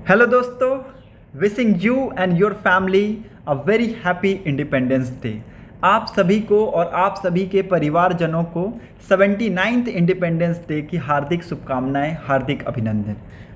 Hello दोस्तों, wishing you and your family a very happy independence day. आप सभी को और आप सभी के परिवारजनों को 79th इंडिपेंडेंस डे की हार्दिक शुभकामनाएं, हार्दिक अभिनंदन।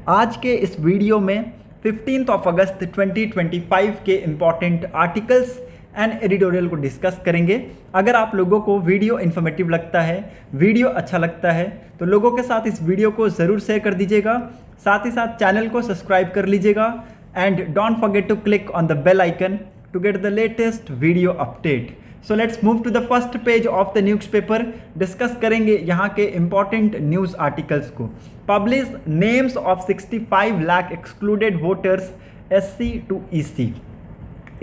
आज के इस वीडियो में 15 अगस्त 2025 के इम्पॉर्टेंट आर्टिकल्स एंड एडिटोरियल को डिस्कस करेंगे। अगर आप लोगों को वीडियो इन्फॉर्मेटिव लगता है, वीडियो अच्छा लगता है, तो लोगों के साथ इस वीडियो को ज़रूर शेयर कर दीजिएगा। साथ ही साथ चैनल को सब्सक्राइब कर लीजिएगा and don't forget to click on the bell icon to get the latest video update. So let's move to the first page of the newspaper. Discuss करेंगे यहाँ के इंपॉर्टेंट न्यूज़ आर्टिकल्स को। Publish names of 65 lakh excluded voters SC to EC।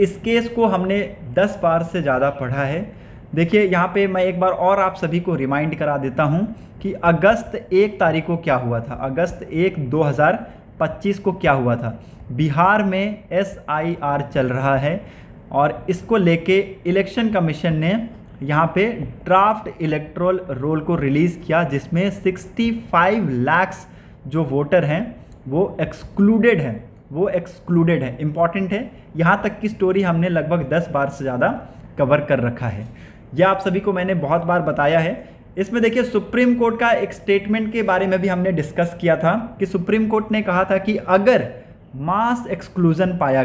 इस case को हमने 10 बार से ज़्यादा पढ़ा है। देखिए यहाँ पे मैं एक बार और आप सभी को रिमाइंड करा देता हूँ कि अगस्त 1 तारीख को क्या हुआ था। अगस्त 1, 2025 को क्या हुआ था। बिहार में SIR चल रहा है और इसको लेके इलेक्शन कमीशन ने यहाँ पे ड्राफ्ट इलेक्टोरल रोल को रिलीज़ किया, जिसमें 65 लाख जो वोटर हैं वो एक्सक्लूडेड है। इंपॉर्टेंट है, यहाँ तक की स्टोरी हमने लगभग 10 बार से ज़्यादा कवर कर रखा है। यह आप सभी को मैंने बहुत बार बताया है। इसमें देखिए सुप्रीम कोर्ट का एक स्टेटमेंट के बारे में भी हमने डिस्कस किया था कि सुप्रीम कोर्ट ने कहा था कि अगर मास एक्सक्लूजन पाया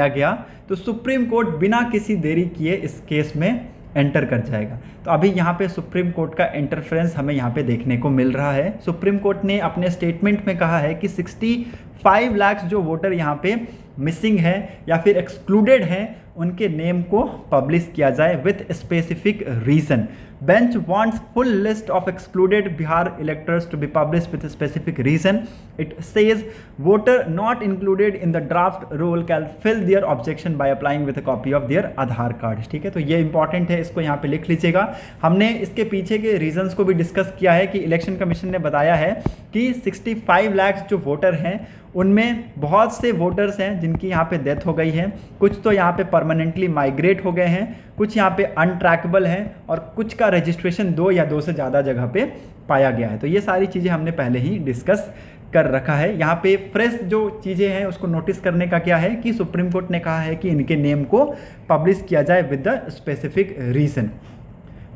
गया तो सुप्रीम कोर्ट बिना किसी देरी किए इस केस में एंटर कर जाएगा। तो अभी यहाँ पे सुप्रीम कोर्ट का इंटरफेरेंस हमें यहाँ पे देखने को मिल रहा है। सुप्रीम कोर्ट ने अपने स्टेटमेंट में कहा है कि 65 लाख जो वोटर यहाँ पे मिसिंग है या फिर एक्सक्लूडेड हैं, उनके नेम को पब्लिश किया जाए with specific reason. Bench wants full list of excluded Bihar electors to be publish with specific reason. It says voter not included in the draft roll can fill their objection by applying with a copy of their Aadhaar card. ठीक है, तो ये important है, इसको यहाँ पे लिख लीजिएगा। हमने इसके पीछे के रीजंस को भी डिस्कस किया है कि इलेक्शन कमीशन ने बताया है कि 65 लाख जो वोटर हैं उनमें बहुत से वोटर्स हैं जिनकी यहाँ पे डेथ हो गई है, कुछ तो यहाँ पे परमानेंटली माइग्रेट हो गए हैं, कुछ यहाँ पे अनट्रैकेबल हैं और कुछ का रजिस्ट्रेशन 2 या 2 से ज़्यादा जगह पे पाया गया है। तो ये सारी चीज़ें हमने पहले ही डिस्कस कर रखा है। यहाँ पे फ्रेश जो चीज़ें हैं उसको नोटिस करने का क्या है कि सुप्रीम कोर्ट ने कहा है कि इनके नेम को पब्लिश किया जाए with the specific reason.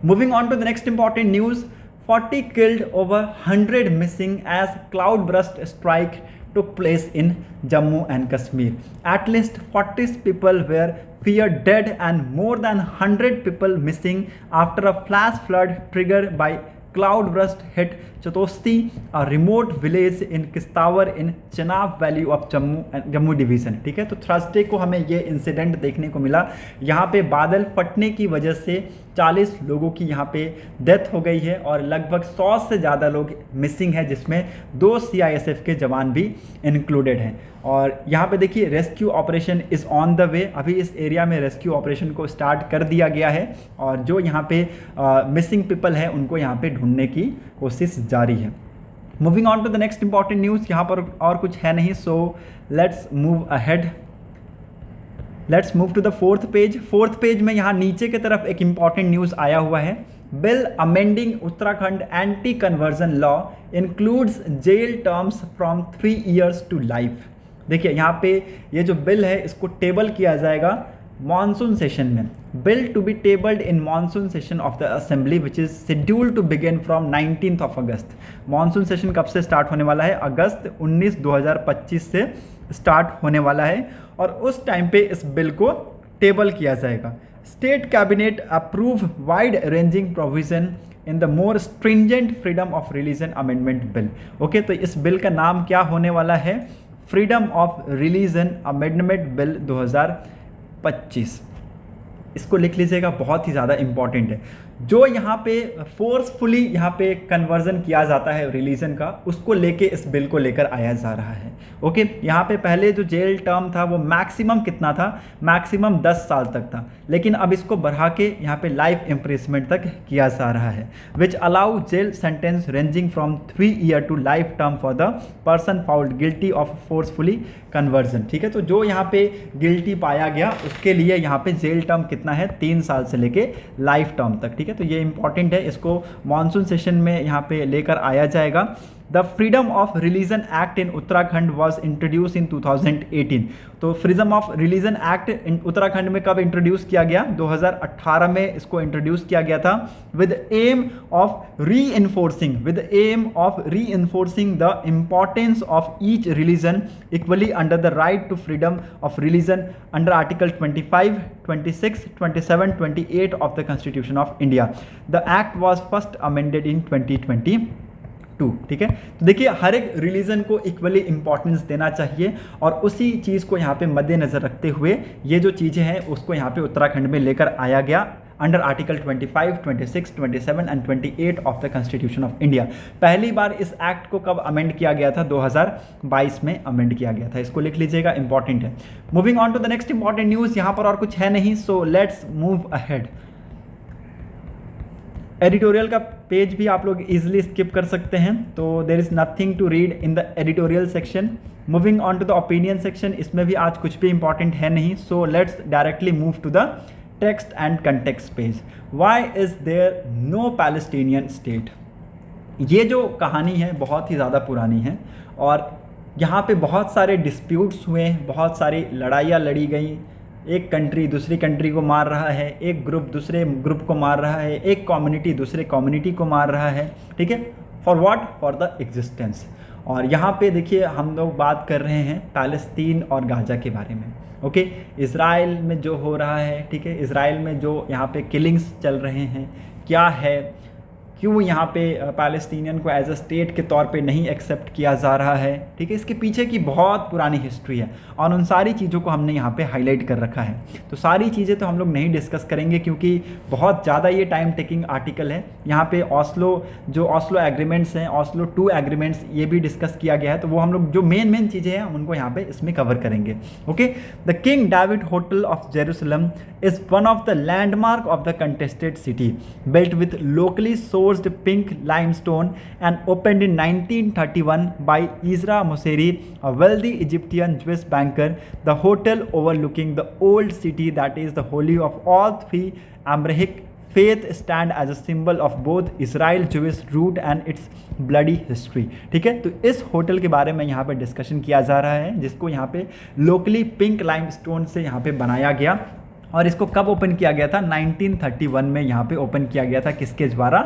Moving on to the next important news. 40 killed, over 100 missing as cloudburst strike took place in Jammu and Kashmir. At least 40 people were feared dead and more than 100 people missing after a flash flood triggered by cloudburst hit Chatosti, a remote village in Kistawar in Chenab Valley of Jammu division. ठीक है, तो Thursday को हमें ये incident देखने को मिला। यहाँ पे बादल फटने की वजह से 40 लोगों की यहाँ पे डेथ हो गई है और लगभग 100 से ज़्यादा लोग मिसिंग है, जिसमें 2 CISF के जवान भी इंक्लूडेड हैं। और यहाँ पे देखिए rescue operation is on the way. अभी इस एरिया में रेस्क्यू ऑपरेशन को स्टार्ट कर दिया गया है और जो यहाँ पे मिसिंग पीपल है उनको यहाँ पे ढूंढने की कोशिश जारी है। Moving on to the next important news. यहाँ पर और कुछ है नहीं, so let's move ahead. Let's move to the fourth page में यहाँ नीचे की तरफ एक इंपॉर्टेंट न्यूज़ आया हुआ है। Bill amending Uttarakhand anti conversion law includes jail terms from 3 years to life. देखिए यहाँ पे ये जो बिल है इसको टेबल किया जाएगा मॉनसून सेशन में। Bill to be tabled in monsoon session of the assembly which is scheduled to begin from 19 August. Monsoon session कब से स्टार्ट होने वाला है? अगस्त 19, 2025 से स्टार्ट होने वाला है और उस टाइम पे इस बिल को टेबल किया जाएगा। State cabinet approve wide ranging provision in the more stringent freedom of religion amendment bill. Okay, तो इस बिल का नाम क्या होने वाला है? Freedom of religion amendment bill 2025। इसको लिख लीजिएगा, बहुत ही ज़्यादा इंपॉर्टेंट है। जो यहाँ पे फोर्सफुली यहाँ पे कन्वर्जन किया जाता है रिलीजन का, उसको लेके इस बिल को लेकर आया जा रहा है। ओके, यहाँ पे पहले जो जेल टर्म था वो मैक्सिमम कितना था? मैक्सिमम 10 साल तक था, लेकिन अब इसको बढ़ा के यहाँ पे लाइफ इम्प्रिजमेंट तक किया जा रहा है। Which allow jail sentence ranging from 3 year to life term for the person found guilty of forcefully conversion. ठीक है, तो जो यहाँ पे गिल्टी पाया गया उसके लिए यहाँ पे जेल टर्म कितना है? 3 साल से लेके लाइफ टर्म तक। ठीक है, तो ये इंपॉर्टेंट है, इसको मॉनसून सेशन में यहाँ पे लेकर आया जाएगा। The freedom of religion act in Uttarakhand was introduce इन 2018। तो freedom of religion act in Uttarakhand में कब इंट्रोड्यूस किया गया? 2018 में इसको इंट्रोड्यूस किया गया था with aim of reinforcing the importance of each religion equally under the right to freedom of religion under article 25, 26, 27, 28 of the Constitution of India. The act was first amended in 2022। ठीक है, तो देखिए हर एक religion को equally importance देना चाहिए और उसी चीज़ को यहाँ पे मद्देनजर रखते हुए ये जो चीज़ें हैं उसको यहाँ पे उत्तराखंड में लेकर आया गया under article 25, 26, 27 and 28 of the constitution of India. पहली बार इस एक्ट को कब अमेंड किया गया था? 2022 में अमेंड किया गया था। इसको लिख लीजिएगा, इंपॉर्टेंट है। Moving on to the next important news. यहाँ पर और कुछ है नहीं, so let's move ahead. Editorial का पेज भी आप लोग इजीली स्किप कर सकते हैं, तो there is nothing to read in the editorial section. Moving on to the opinion section, इसमें भी आज कुछ भी इंपॉर्टेंट है नहीं, so let's directly move to the text and context page. Why is there no Palestinian state? ये जो कहानी है बहुत ही ज़्यादा पुरानी है और यहाँ पे बहुत सारे डिस्प्यूट्स हुए, बहुत सारी लड़ाइयाँ लड़ी गई। एक कंट्री दूसरी कंट्री को मार रहा है, एक ग्रुप दूसरे ग्रुप को मार रहा है, एक कम्युनिटी दूसरे कम्युनिटी को मार रहा है। ठीक है, for what? For the existence. और यहाँ पे देखिए हम लोग बात कर रहे हैं पैलेस्तीन और गाजा के बारे में। ओके, इज़राइल में जो हो रहा है, ठीक है, इज़राइल में जो यहाँ पे किलिंग्स चल रहे हैं, क्या है, क्यों यहाँ पे पैलेस्टीनियन को एज अ स्टेट के तौर पे नहीं एक्सेप्ट किया जा रहा है। ठीक है, इसके पीछे की बहुत पुरानी हिस्ट्री है और उन सारी चीज़ों को हमने यहाँ पे हाईलाइट कर रखा है। तो सारी चीज़ें तो हम लोग नहीं डिस्कस करेंगे क्योंकि बहुत ज़्यादा ये टाइम टेकिंग आर्टिकल है। यहाँ पे ऑस्लो एग्रीमेंट्स हैं, ऑस्लो 2 एग्रीमेंट्स, ये भी डिस्कस किया गया है। तो वो हम लोग जो मेन चीज़ें हैं उनको यहाँ पे इसमें कवर करेंगे। Okay, the king David hotel of Jerusalem is one of the landmark of the contested city, built with locally sourced pink limestone and opened in 1931 by Isra Mosseri, a wealthy Egyptian Jewish banker. The hotel overlooking the old city that is the holy of all three Abrahamic faith stand as a symbol of both Israel Jewish root and its bloody history। ठीक है, तो इस hotel के बारे में यहाँ पे discussion किया जा रहा है जिसको यहाँ पे लोकली पिंक लाइमस्टोन से यहाँ पे बनाया गया और इसको कब ओपन किया गया था? 1931 में यहाँ पे ओपन किया गया था। किसके द्वारा?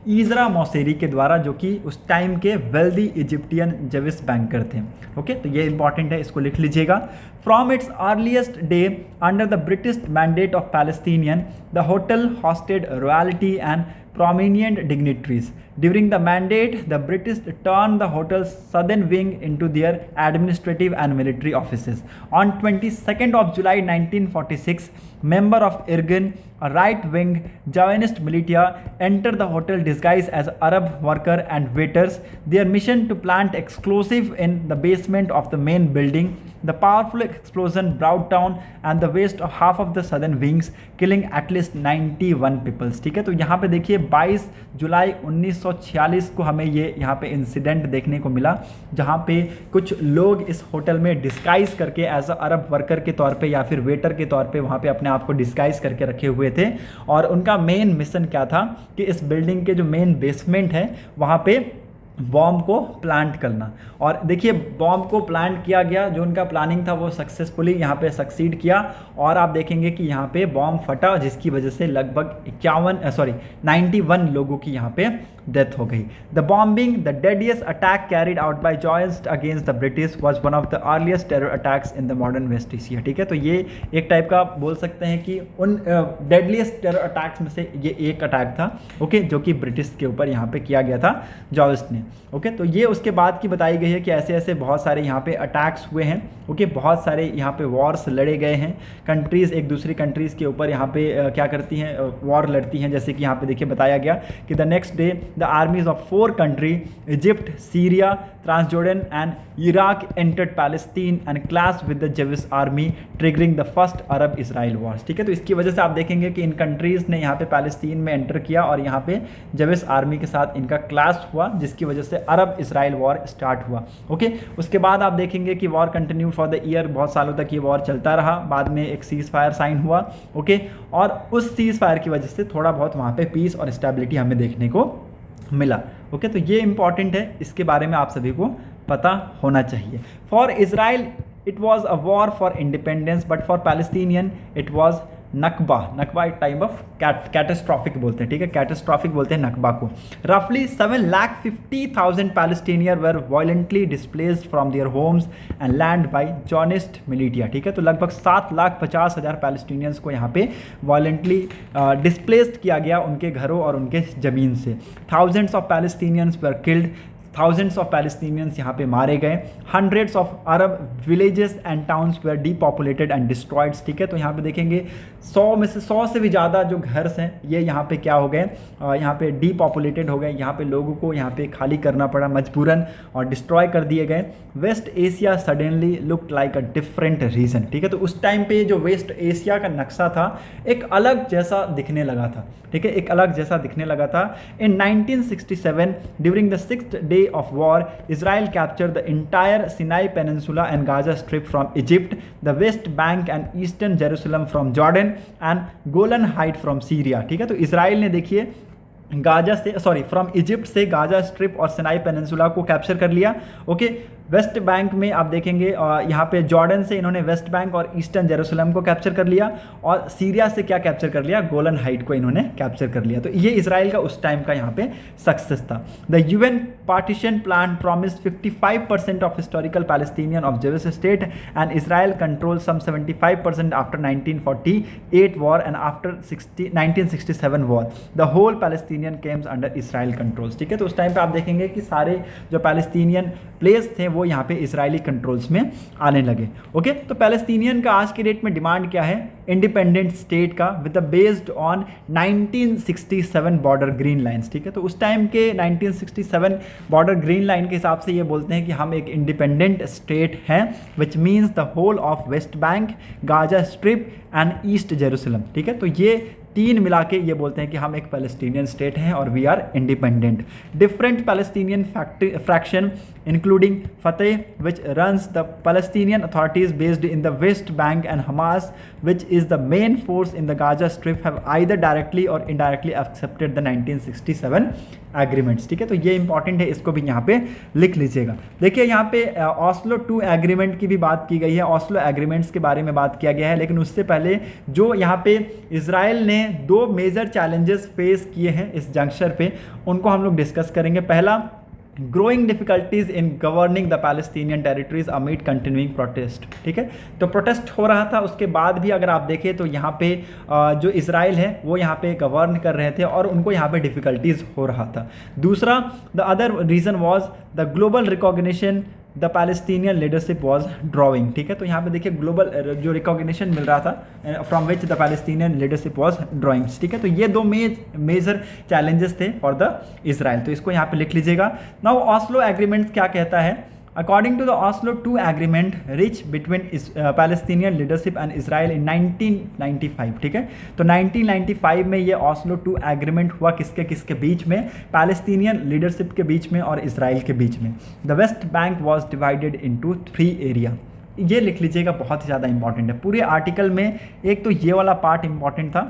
ईजरा मौसेरी के द्वारा, जो कि उस टाइम के वेल्दी इजिप्टियन जेविश बैंकर थे। ओके, तो ये इंपॉर्टेंट है, इसको लिख लीजिएगा। From its earliest day under the British mandate of Palestinian, the hotel hosted royalty and prominent dignitaries. During the mandate, the British turned the hotel's southern wing into their administrative and military offices. On 22nd of July 1946, member of Irgun, a right-wing Zionist militia, entered the hotel disguised as Arab worker and waiters. Their mission to plant explosive in the basement of the main building. The powerful explosion brought down and the waste of half of the southern wings, killing at least 91 people। ठीक है, तो यहाँ पे देखिए 22 जुलाई 1946 को हमें ये यहाँ पे इंसिडेंट देखने को मिला जहाँ पे कुछ लोग इस होटल में डिस्गाइज करके एज अ अरब वर्कर के तौर पे या फिर वेटर के तौर पे वहाँ पे अपने आप को डिस्गाइज करके रखे हुए थे। और उनका मेन मिशन क्या था कि इस बिल्डिंग के जो मेन बेसमेंट है वहाँ पे बॉम्ब को प्लांट करना। और देखिए बॉम्ब को प्लांट किया गया, जो उनका प्लानिंग था वो सक्सेसफुली यहाँ पे सक्सीड किया और आप देखेंगे कि यहाँ पे बॉम्ब फटा जिसकी वजह से लगभग 91 लोगों की यहाँ पे डेथ हो गई। The bombing, the deadliest attack carried out by Zionist against the British was one of the earliest terror attacks in the modern West Asia. ठीक है, तो ये एक टाइप का बोल सकते हैं कि उन डेडलीस्ट टेरर अटैक्स में से ये एक अटैक था। ओके, जो कि ब्रिटिश के ऊपर यहाँ पे किया गया था जॉयस्ट ने। ओके, तो ये उसके बाद की बताई गई है कि ऐसे ऐसे बहुत सारे यहाँ पे अटैक्स हुए हैं। ओके, बहुत सारे यहाँ पे वॉर्स लड़े गए हैं, कंट्रीज़ एक दूसरी कंट्रीज़ के ऊपर यहाँ पे क्या करती हैं, वॉर लड़ती हैं। जैसे कि यहाँ पे देखिए बताया गया कि the next day the armies of 4 country Egypt, Syria, Transjordan and Iraq entered Palestine and clash with the Jewish army, triggering the first Arab Israel wars. ठीक है, तो इसकी वजह से आप देखेंगे कि इन कंट्रीज़ ने यहाँ पे पैलेस्टीन में एंटर किया और यहाँ पे जेविश आर्मी के साथ इनका क्लैश हुआ जिसकी वजह से अरब इसराइल वॉर स्टार्ट हुआ। ओके, उसके बाद आप देखेंगे कि war continue for the year, बहुत सालों तक ये वॉर चलता रहा। बाद में एक सीज फायर साइन हुआ। ओके, और उस सीज फायर की वजह से थोड़ा बहुत वहाँ पे पीस और स्टेबिलिटी हमें देखने को मिला। ओके, तो ये इंपॉर्टेंट है, इसके बारे में आप सभी को पता होना चाहिए। For Israel it was a war for independence, but for Palestinian it was Nakba. Nakba एक टाइप ऑफ कैटेस्ट्रॉफिक बोलते हैं, ठीक है, कैटेस्ट्रॉफिक बोलते हैं नकबा को। रफली 7,50,000 Palestinians were violently displaced from their homes and land by Zionist militia, ठीक है। तो लगभग 7,50,000 पैलेस्टीनियंस को यहाँ पे वायलेंटली डिस्प्लेस्ड किया गया उनके घरों और उनके ज़मीन से। Thousands of Palestinians were killed, thousands of Palestinians यहाँ पे मारे गए। Hundreds of Arab villages and towns were depopulated and destroyed, ठीक है। तो यहाँ पे देखेंगे 100 से भी ज़्यादा जो घर हैं ये यहाँ पे क्या हो गए, यहाँ पे डीपॉपुलेटेड हो गए, यहाँ पे लोगों को यहाँ पे खाली करना पड़ा मजबूरन और डिस्ट्रॉय कर दिए गए। West Asia suddenly looked like a different region, ठीक है। तो उस टाइम पे जो वेस्ट एशिया का नक्शा था एक अलग जैसा दिखने लगा था, ठीक है, एक अलग जैसा दिखने लगा था। इन 1967 during the 6th day of war, Israel captured the entire Sinai Peninsula and Gaza Strip from Egypt, the West Bank and Eastern Jerusalem from Jordan and Golan Heights from Syria, ठीक है। तो इजराइल ने देखिए Gaza से from Egypt से Gaza strip और Sinai peninsula को capture कर लिया। ओके, वेस्ट बैंक में आप देखेंगे यहाँ पे जॉर्डन से इन्होंने वेस्ट बैंक और ईस्टर्न जेरूसलम को कैप्चर कर लिया, और सीरिया से क्या कैप्चर कर लिया, गोलन हाइट को इन्होंने कैप्चर कर लिया। तो ये इजराइल का उस टाइम का यहाँ पे सक्सेस था। The UN partition plan promised 55% of historical Palestinian of Jewish state and Israel control some 75% after 1948 war and after 1967 war the whole Palestinian came under Israel controls, ठीक है। तो उस टाइम पे आप देखेंगे कि सारे जो पैलेस्टीनियन प्लेस थे वो यहाँ पे इजरायली कंट्रोल्स में आने लगे। ओके, तो पैलेस्टीनियन का आज के डेट में डिमांड क्या है, इंडिपेंडेंट स्टेट का with based on 1967 border green lines, ठीक है। तो उस टाइम के 1967 बॉर्डर ग्रीन लाइन के हिसाब से ये बोलते हैं कि हम एक इंडिपेंडेंट स्टेट हैं, which means the whole of West Bank, Gaza Strip and East Jerusalem, ठीक है। तो ये तीन मिला के ये बोलते हैं कि हम एक पैलेस्टीनियन स्टेट हैं और we are independent. Different Palestinian fraction including Fatah which runs the Palestinian authorities based in the West Bank and Hamas which is the main force in the Gaza Strip have either directly or indirectly accepted the 1967 agreements, ठीक है। तो ये important है, इसको भी यहाँ पे लिख लीजिएगा। देखिए यहाँ पे ऑस्लो 2 एग्रीमेंट की भी बात की गई है, ऑस्लो एग्रीमेंट्स के बारे में बात किया गया है, लेकिन उससे पहले जो यहाँ पे इजराइल ने 2 मेजर चैलेंजेस फेस किए हैं इस जंक्शन पे, उनको हम लोग डिस्कस करेंगे। पहला, growing difficulties in governing the Palestinian territories amid continuing protest, ठीक है। तो प्रोटेस्ट हो रहा था, उसके बाद भी अगर आप देखें तो यहाँ पे जो इजराइल है वो यहाँ पे गवर्न कर रहे थे और उनको यहाँ पे डिफिकल्टीज हो रहा था। दूसरा, the other reason was the global recognition the Palestinian leadership was drawing, ठीक है। तो यहाँ पे देखिए ग्लोबल जो रिकॉग्निशन मिल रहा था from which the Palestinian leadership was drawing, ठीक है। तो ये 2 मेजर चैलेंजेस थे फॉर द इजराइल, तो इसको यहाँ पे लिख लीजिएगा। नाउ ऑस्लो एग्रीमेंट क्या कहता है, according to the Oslo 2 agreement reached between Palestinian leadership and Israel in 1995, ठीक है। तो 1995 में ये ऑस्लो 2 एग्रीमेंट हुआ किसके किसके बीच में, पैलेस्टीनियन लीडरशिप के बीच में और इसराइल के बीच में। The West bank was divided into 3 area, ये लिख लीजिएगा, बहुत ही ज़्यादा इंपॉर्टेंट है पूरे आर्टिकल में। एक तो ये वाला पार्ट इंपॉर्टेंट था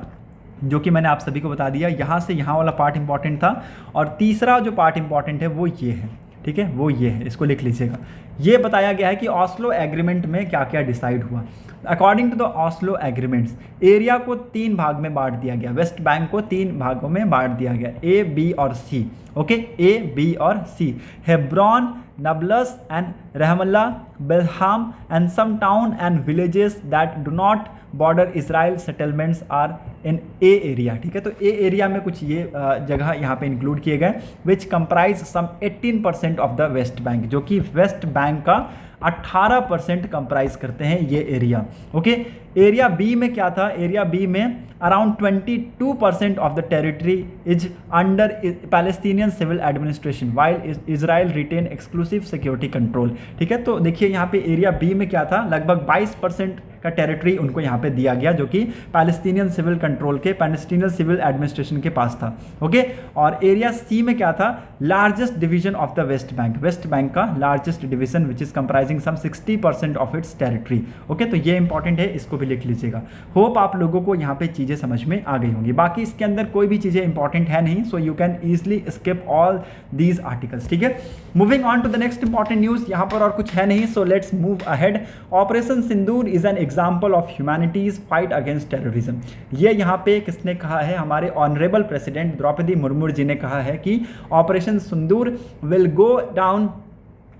जो कि मैंने आप सभी को बता दिया, यहाँ से यहाँ वाला पार्ट इंपॉर्टेंट था, और तीसरा जो पार्ट इंपॉर्टेंट है वो ये है, ठीक है, वो ये है, इसको लिख लीजिएगा। ये बताया गया है कि ऑस्लो एग्रीमेंट में क्या क्या डिसाइड हुआ। According to the Oslo agreements area को 3 भाग में बांट दिया गया, वेस्ट बैंक को 3 भागों में बांट दिया गया, ए, बी और सी, ओके, ए, बी और C. Hebron, Nablus and Ramallah, Bethlehem and some town and villages that do not border Israel settlements are in A area, ठीक है। तो ए एरिया में कुछ ये जगह यहाँ पे इंक्लूड किए गए, which comprise some 18% of the West Bank, जो कि वेस्ट बैंक का 18% कंप्राइज करते हैं ये एरिया, ओके। एरिया बी में क्या था, एरिया बी में around 22% of the territory is under Palestinian civil administration while Israel retain exclusive security control, ठीक है। तो देखिए यहाँ पे एरिया बी में क्या था, लगभग 22% का टेरिटरी उनको यहाँ पे दिया गया, जो कि पैलेस्टीनियन सिविल कंट्रोल के, पैलेस्टीनियन सिविल एडमिनिस्ट्रेशन के पास था, ओके। और एरिया सी में क्या था, largest division of the West Bank, West Bank का largest division which is comprising some 60% of its territory, okay. तो ये इंपॉर्टेंट है, इसको भी लिख लीजिएगा। होप आप लोगों को यहाँ पे चीज़ें समझ में आ गई होंगी। बाकी इसके अंदर कोई भी चीज़ें इंपॉर्टेंट है नहीं, so you can easily skip all these articles, ठीक है। Moving on to the next important news, यहाँ पर और कुछ है नहीं, so let's move ahead. Operation Sindoor is an example of humanities fight against terrorism. ये यहाँ पे किसने कहा है, हमारे ऑनरेबल प्रेसिडेंट द्रौपदी मुर्मू जी ने कहा है कि operation Sindoor will go down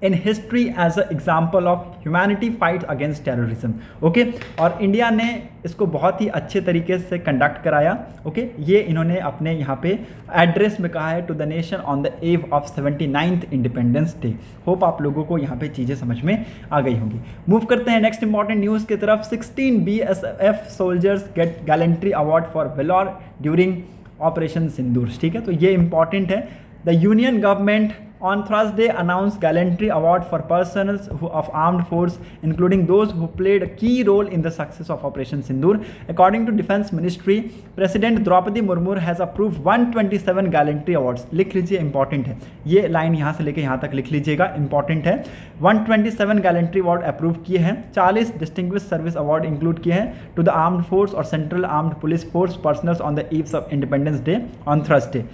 in history as a example of humanity fight against terrorism. Okay, और इंडिया ने इसको बहुत ही अच्छे तरीके से कंडक्ट कराया। ओके, ये इन्होंने अपने यहाँ पे एड्रेस में कहा है to the nation on the eve of 79th independence day. Hope आप लोगों को यहाँ पे चीज़ें समझ में आ गई होंगी। मूव करते हैं नेक्स्ट इंपॉर्टेंट न्यूज़ की तरफ। 16 BSF soldiers get gallantry award for valour during Operation Sindoor, ठीक है। तो ये इंपॉर्टेंट है। The Union government on Thursday announced gallantry award for personnel of armed force, including those who played a key role in the success of Operation Sindoor. According to Defense Ministry, President Draupadi Murmu has approved 127 gallantry awards. लिख लीजिए, important है ये line, यहाँ से लेके यहाँ तक लिख लीजिएगा, इंपॉर्टेंट है। 127 गैलेंट्री अवार्ड अप्रूव किए हैं, 40 डिस्टिंग्विश सर्विस अवार्ड इंक्लूड किए हैं टू द आर्म्ड फोर्स और central armed police force personnels on the eves of independence day on Thursday.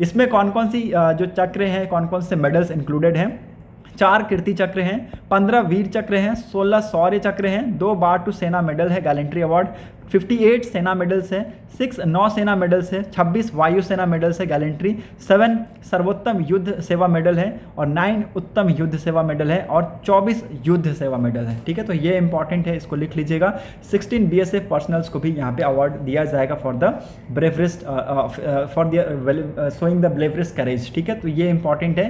इसमें कौन कौन सी जो चक्र हैं, कौन कौन से मेडल्स इंक्लूडेड हैं? 4 कीर्ति चक्र हैं, 15 वीर चक्र हैं, 16 शौर्य चक्र हैं, 2 बार टू सेना मेडल है गैलेंट्री अवार्ड, 58 सेना मेडल्स हैं, 6 नौसेना मेडल्स है, 26 वायुसेना मेडल्स है गैलेंट्री, 7 सर्वोत्तम युद्ध सेवा मेडल है और 9 उत्तम युद्ध सेवा मेडल है और 24 युद्ध सेवा मेडल है, ठीक है। तो ये इंपॉर्टेंट है, इसको लिख लीजिएगा। 16 BSF पर्सनल्स को भी यहाँ पे अवार्ड दिया जाएगा for the bravest for the showing the bravest courage, ठीक है। तो ये इंपॉर्टेंट है,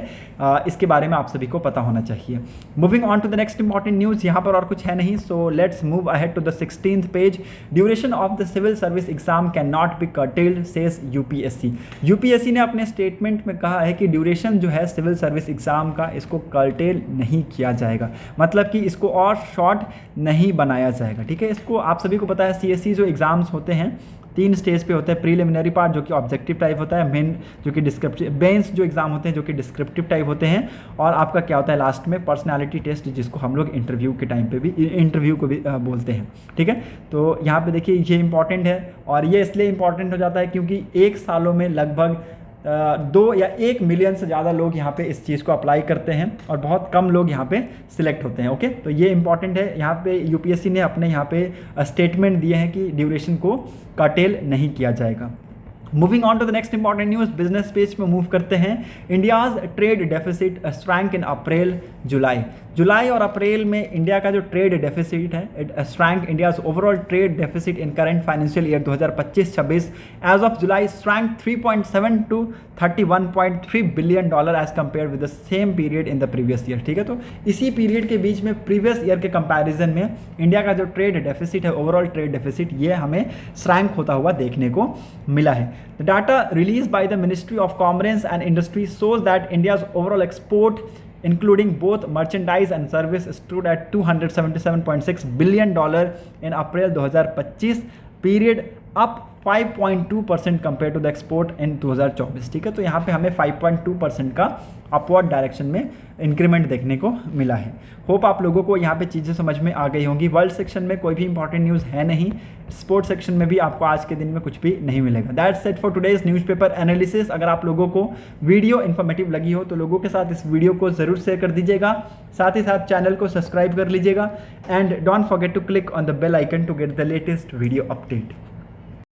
इसके बारे में आप सभी को पता होना चाहिए। Moving on to the next important news, यहाँ पर और कुछ है नहीं, so let's move ahead to the 16th page. Duration of the civil service exam can not be curtailed says UPSC. UPSC ने अपने स्टेटमेंट में कहा है कि ड्यूरेशन जो है सिविल सर्विस एग्जाम का, इसको कर्टेल नहीं किया जाएगा, मतलब कि इसको और शॉर्ट नहीं बनाया जाएगा, ठीक है। इसको आप सभी को पता है, सीएससी जो एग्जाम्स होते हैं 3 स्टेज पे होते हैं। प्रीलिमिनरी पार्ट जो कि ऑब्जेक्टिव टाइप होता है, मेन जो कि डिस्क्रिप्टिव, बेंस जो एग्जाम होते हैं जो कि डिस्क्रिप्टिव टाइप होते हैं, और आपका क्या होता है लास्ट में पर्सनालिटी टेस्ट, जिसको हम लोग इंटरव्यू के टाइम पे भी इंटरव्यू को भी बोलते हैं, ठीक है। तो यहाँ पे देखिए ये इंपॉर्टेंट है, और ये इसलिए इंपॉर्टेंट हो जाता है क्योंकि 1 सालों में लगभग 2 या 1 मिलियन से ज़्यादा लोग यहाँ पे इस चीज़ को अप्लाई करते हैं और बहुत कम लोग यहाँ पे सिलेक्ट होते हैं। ओके, तो ये इंपॉर्टेंट है। यहाँ पे यूपीएससी ने अपने यहाँ पे स्टेटमेंट दिए हैं कि ड्यूरेशन को कर्टेल नहीं किया जाएगा। Moving on to the next important news, business page में मूव करते हैं। India's trade deficit shrank in April July और अप्रैल में इंडिया का जो ट्रेड डेफिसिट है, it shrank India's overall trade deficit in current financial year 2025-26 as of July shrank 3.7 to $31.3 billion as compared with the same period in the previous year, ठीक है। तो इसी पीरियड के बीच में प्रीवियस ईयर के कंपैरिजन में इंडिया का जो ट्रेड डेफिसिट है, ओवरऑल ट्रेड डेफिसिट, ये हमें श्रैंक होता हुआ देखने को मिला है। The data released by the Ministry of Commerce and Industry shows that India's overall export, including both merchandise and service, stood at $277.6 billion in April 2025 period, up 5.2% compared to the export in 2024, ठीक है। तो यहाँ पे हमें 5.2% का upward direction में increment देखने को मिला है। होप आप लोगों को यहाँ पे चीज़ें समझ में आ गई होंगी। वर्ल्ड सेक्शन में कोई भी इंपॉर्टेंट न्यूज़ है नहीं, स्पोर्ट्स सेक्शन में भी आपको आज के दिन में कुछ भी नहीं मिलेगा। That's it for today's newspaper analysis. अगर आप लोगों को वीडियो इन्फॉर्मेटिव लगी हो तो लोगों के साथ इस वीडियो को ज़रूर शेयर कर दीजिएगा, साथ ही साथ चैनल को सब्सक्राइब कर लीजिएगा, and don't forget to click on the bell icon to get the latest video update.